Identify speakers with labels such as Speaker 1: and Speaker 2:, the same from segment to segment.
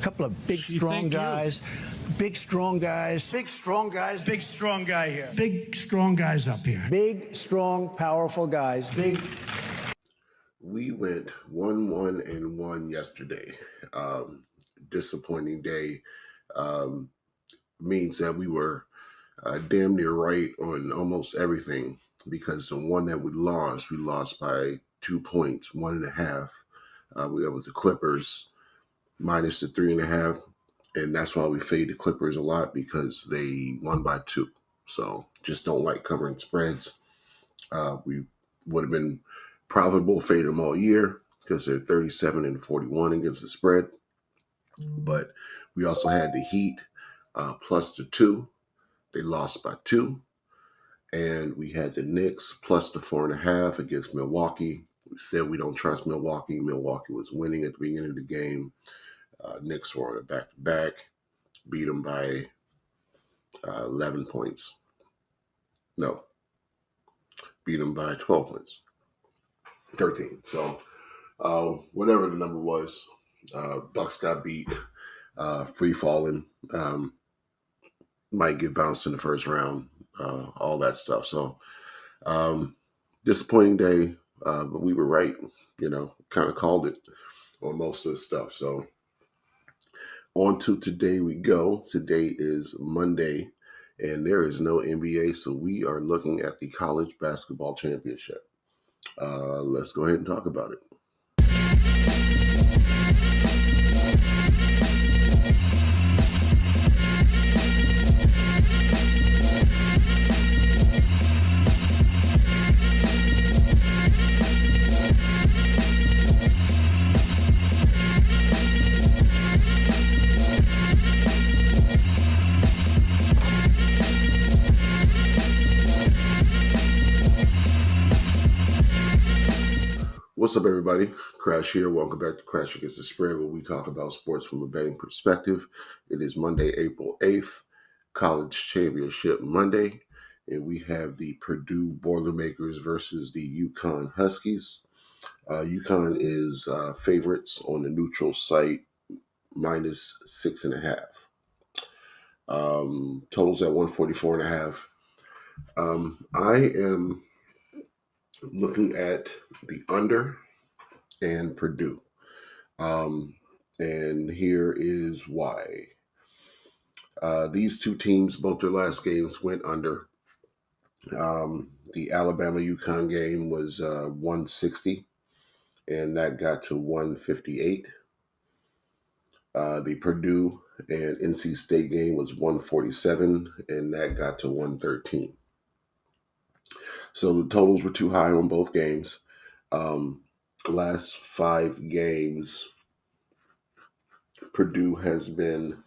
Speaker 1: couple of big, strong guys. Big, strong guys. Big, strong guys.
Speaker 2: Big, strong guy here.
Speaker 1: Big, strong guys up here. Big, strong, powerful guys. Big.
Speaker 3: We went 1-1-1 yesterday. Disappointing day. Means that we were damn near right on almost everything, because the one that we lost by 2 points, 1.5. That was the Clippers, minus the 3.5. And that's why we fade the Clippers a lot, because they won by 2. So just don't like covering spreads. We would have been profitable, fade them all year, because they're 37-41 against the spread. But we also had the Heat plus the 2. They lost by 2. And we had the Knicks plus the 4.5 against Milwaukee. We said we don't trust Milwaukee. Milwaukee was winning at the beginning of the game. Knicks were on a back-to-back, beat them by 11 points. No, beat them by 12 points. 13. So whatever the number was, Bucks got beat, free falling, might get bounced in the first round, all that stuff. So disappointing day, but we were right, kind of called it on most of the stuff. So on to today we go. Today is Monday, and there is no NBA, so we are looking at the college basketball championship. Let's go ahead and talk about it. What's up, everybody? Crash here. Welcome back to Crash Against the Spread, where we talk about sports from a betting perspective. It is Monday, April 8th, College Championship Monday, and we have the Purdue Boilermakers versus the UConn Huskies. UConn is favorites on the neutral site, minus 6.5. Totals at 144.5. I am looking at the under and Purdue. And here is why. These two teams, both their last games, went under. The Alabama-UConn game was 160, and that got to 158. The Purdue and NC State game was 147, and that got to 113. So the totals were too high on both games. Last 5 games, Purdue has been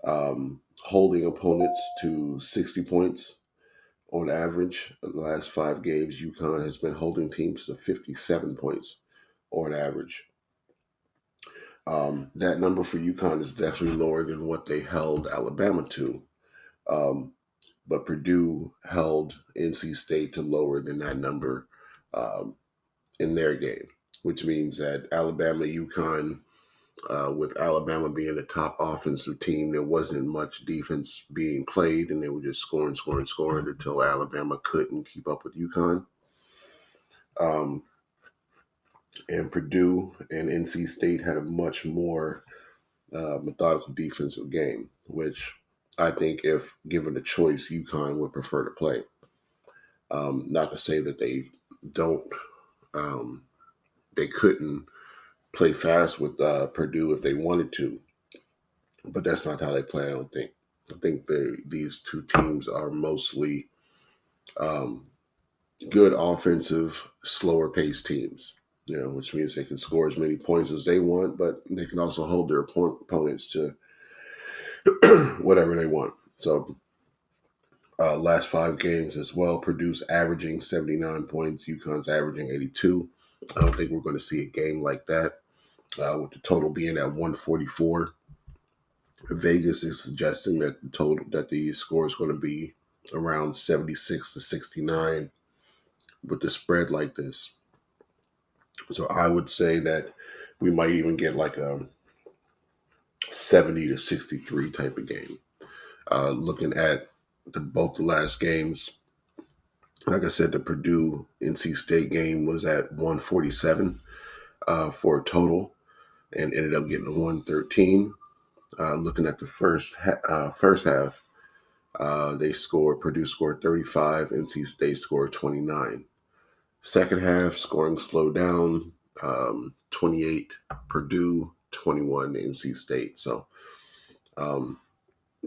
Speaker 3: holding opponents to 60 points on average. The last 5 games, UConn has been holding teams to 57 points on average. That number for UConn is definitely lower than what they held Alabama to. But Purdue held NC State to lower than that number in their game, which means that Alabama, UConn, with Alabama being the top offensive team, there wasn't much defense being played, and they were just scoring until Alabama couldn't keep up with UConn. And Purdue and NC State had a much more methodical defensive game, which I think if given a choice, UConn would prefer to play. Not to say that they don't, they couldn't play fast with Purdue if they wanted to, but that's not how they play, I don't think. I think these two teams are mostly good offensive, slower paced teams, which means they can score as many points as they want, but they can also hold their opponents to whatever they want. So last 5 games as well, Purdue's averaging 79 points, UConn's averaging 82. I don't think we're going to see a game like that, with the total being at 144. Vegas is suggesting that the score is going to be around 76-69 with the spread like this. So I would say that we might even get like a 70-63 type of game. Looking at both the last games, like I said, the Purdue NC State game was at 147 for a total, and ended up getting a 113. Looking at the first half, Purdue scored 35, NC State scored 29. Second half, scoring slowed down, 28 Purdue, 21 NC State. So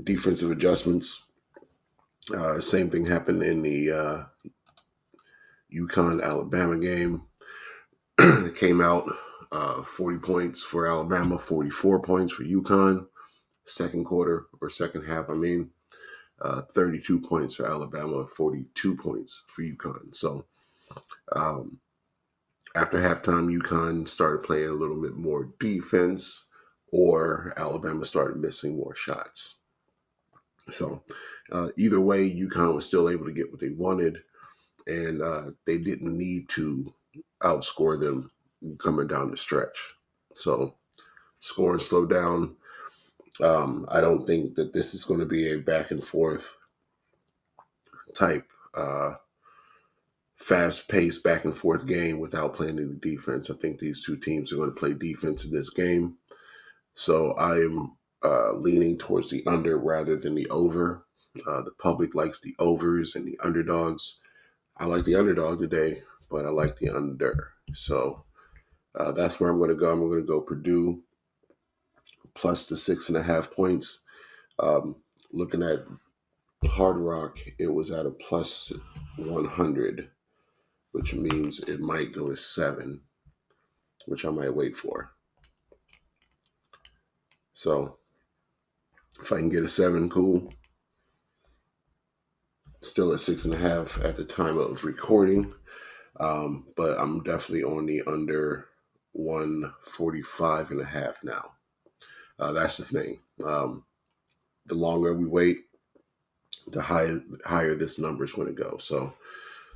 Speaker 3: defensive adjustments. Same thing happened in the UConn Alabama game. It came out 40 points for Alabama, 44 points for UConn. Second half, 32 points for Alabama, 42 points for UConn. So after halftime, UConn started playing a little bit more defense, or Alabama started missing more shots. So either way, UConn was still able to get what they wanted, and they didn't need to outscore them coming down the stretch. So scoring slowed down. I don't think that this is going to be a back and forth type fast-paced back and forth game without playing any defense. I think these two teams are going to play defense in this game. So I am leaning towards the under rather than the over. The public likes the overs and the underdogs. I like the underdog today, but I like the under. So that's where I'm going to go. I'm going to go Purdue plus the 6.5 points. Looking at Hard Rock, it was at a plus 100, which means it might go to 7, which I might wait for. So if I can get a 7, cool. Still at 6.5 at the time of recording, but I'm definitely on the under 145.5 now. That's the thing. The longer we wait, the higher this number is going to go. So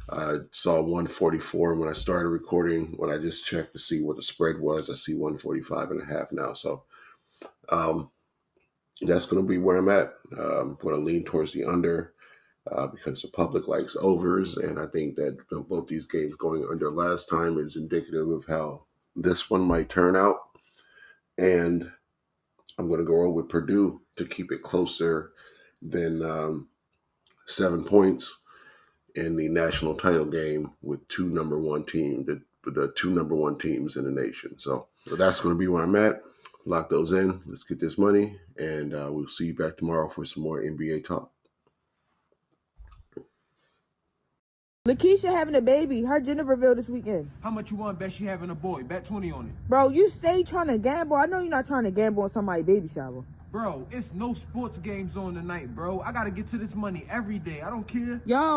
Speaker 3: I saw 144 when I started recording. When I just checked to see what the spread was, I see 145.5 now. So that's going to be where I'm at. I'm going to lean towards the under because the public likes overs, and I think that both these games going under last time is indicative of how this one might turn out. And I'm going to go with Purdue to keep it closer than 7 points in the national title game with two number one teams in the nation. So that's going to be where I'm at. Lock those in. Let's get this money, and we'll see you back tomorrow for some more NBA talk.
Speaker 2: Lakeisha having a baby. Her gender reveal this weekend.
Speaker 4: How much you want? Bet she having a boy. Bet 20 on it.
Speaker 2: Bro, you stay trying to gamble. I know you're not trying to gamble on somebody's baby shower.
Speaker 4: Bro, it's no sports games on tonight, bro. I gotta get to this money every day. I don't care.
Speaker 2: Yo.